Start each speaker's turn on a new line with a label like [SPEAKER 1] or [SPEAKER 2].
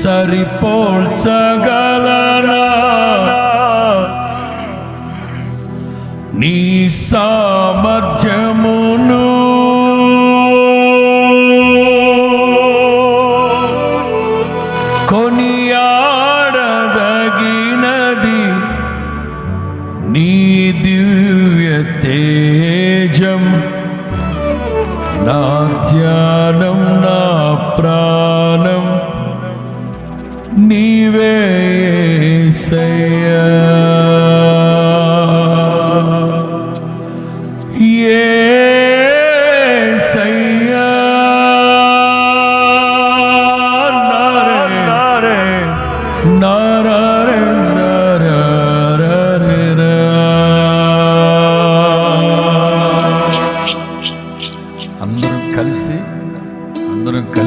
[SPEAKER 1] సరిపోల్చగలనా నీ సామర్థ్యమును కొనియాడదగినది నీ దివ్య తేజం నా ధ్యానం నా ప్రాణం నీవే యేసయ్యా